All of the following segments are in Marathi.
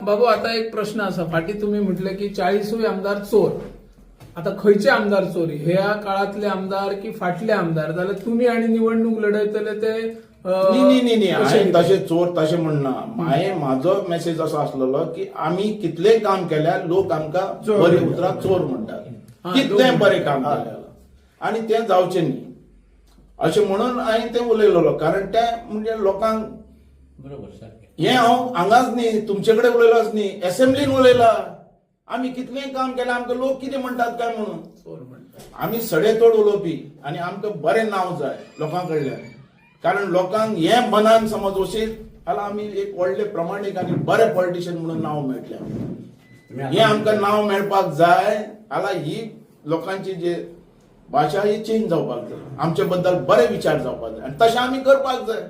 बाबू आता एक प्रश्न असा फाटी तुम्ही म्हटलं की 40वे आमदार चोर. आता खयचे आमदार चोरी ह्या काळातले आमदार की फाटले आमदार जाल्यार तुम्ही आणि निवडणूक लढयतले ते न्ही हांवें तशें चोर तशें म्हणना. म्हाजो मेसेज असो आसलेलो की आमी कितलेंय काम केल्यार लोक आमकां बरे उतरां चोर म्हणटात. कितलेंय बरें काम केल्यार आनी तें जावचें न्ही अशें म्हणून हांवें तें उलयलोलो. कारण तें म्हणजे लोकांक हें हांव हांगाच न्ही तुमचे कडेन उलयलोच न्ही, असेंब्लीन उलयलां. आमी कितलेंय काम केल्यार आमकां लोक कितें म्हणटात काय म्हणून चोर म्हणटात. आमी सडेतोड उलोवपी आनी आमकां बरें नांव जाय लोकां कडल्यान. कारण लोकांक हें मनान समज वशीत जाल्यार आमी एक व्हडले प्रमाणीक आनी बरे पॉलिटिशियन म्हणून नांव मेळटलें. हें आमकां नांव मेळपाक जाय जाल्यार ही लोकांची जी भाशा ही चेंज जावपाक जाय, आमचे बद्दल बरे विचार जावपाक जाय आनी तशें आमी करपाक जाय.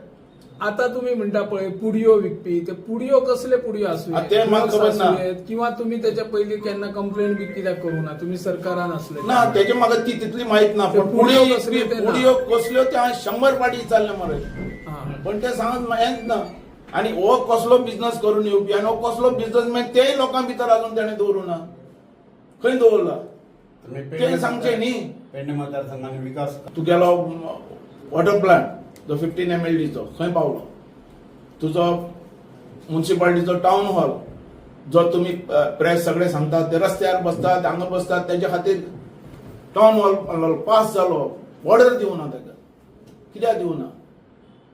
आता तुम्ही म्हणता पळय पुडयो विकपी ते पुडयो कसले पुडयो आसू ते म्हाका खबर ना. किंवा तुम्ही त्याच्या पयलीं केन्ना कंप्लेंट बी कित्याक करूं ना तुम्ही सरकारान असले ना तेजे म्हाका ती तितली माहित ना. पण पुडयो कसल्यो ते हांवें 100 फाटी विचारले मरे, पण ते सांगत हेंच ना. आनी हो कसलो बिझनस करून येवपी आनी हो कसलो बिझनसमॅन तेय लोकां भितर अजून तेणें दवरूना. खंय दवरला ते सांगचें न्ही. पेडणे मतदारसंघाने विकास तुगेलो वॉटर प्लांट जो 15 MLD चो खंय पावलो, तुजो म्युन्सिपालिटीचो टाउन हॉल जो तुम्ही प्रेस सगळे सांगतात ते रस्त्यार बसतात हांगा बसतात तेच्या खातीर टाउन हॉल पास जालो, ऑर्डर दिवना ताका. कित्याक दिवना?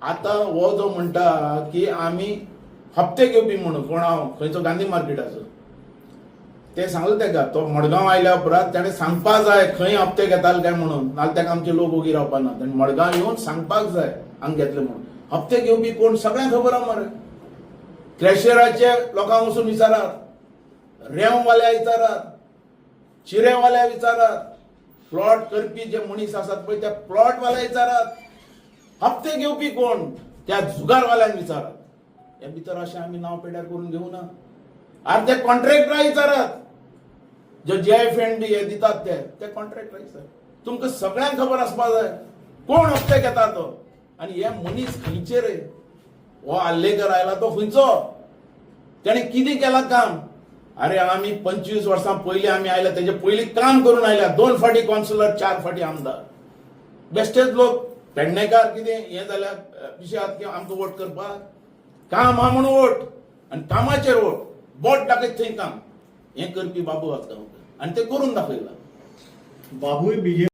आता हो जो म्हणटा की आमी हप्ते घेवपी म्हणून कोण हांव खंयचो गांधी मार्केटाचो ते सांगले तेका. तो मडगांव आयल्या उपरांत ताणें सांगपाक जाय खंय हप्ते घेताले काय म्हणून, नाल्यार ताका आमचे लोक ओगी रावपाना. ताणें मडगांव येवन सांगपाक जाय हांगा घेतले म्हणून. हप्ते घेवपी कोण सगळ्यांक खबर आहा मरे. क्रॅशराचे लोकांक वचून विचारात, रेंववाल्या विचारात, चिरेवाल्या विचारात, प्लॉट करपी जे मनीस आसात पळय त्या प्लॉटवाल्या विचारात, हप्ते घेवपी कोण त्या जुगारवाल्यांक विचारात. हे भितर अशें आमी नांव पेड्यार करून घेवना. अर्धे कॉन्ट्रॅक्टराक विचारात, जो JFND हे दितात ते कॉन्ट्रॅक्टर विचार. तुमकां सगळ्यांक खबर आसपाक जाय कोण हप्ते घेता तो आनी हे मनीस खंयचे रे. हो आल्लेकर आयला तो खंयचो, तेणे कितें केलां काम. अरे आमी 25 वर्सां पयलीं आमी आयल्या तेजे पयलीं काम करून आयल्या. 2 फाटी कॉन्सिलर, 4 फाटी आमदार. बेश्टेच लोक पेडणेकार कितें हें जाल्यार पिशें की आमकां वोट करपाक. काम हा म्हणून वोट आनी कामाचेर वोट. बोट दाखयत थंय काम हें करपी बाबू आसता आनी ते करून दाखयला. बाबूय बीजेपी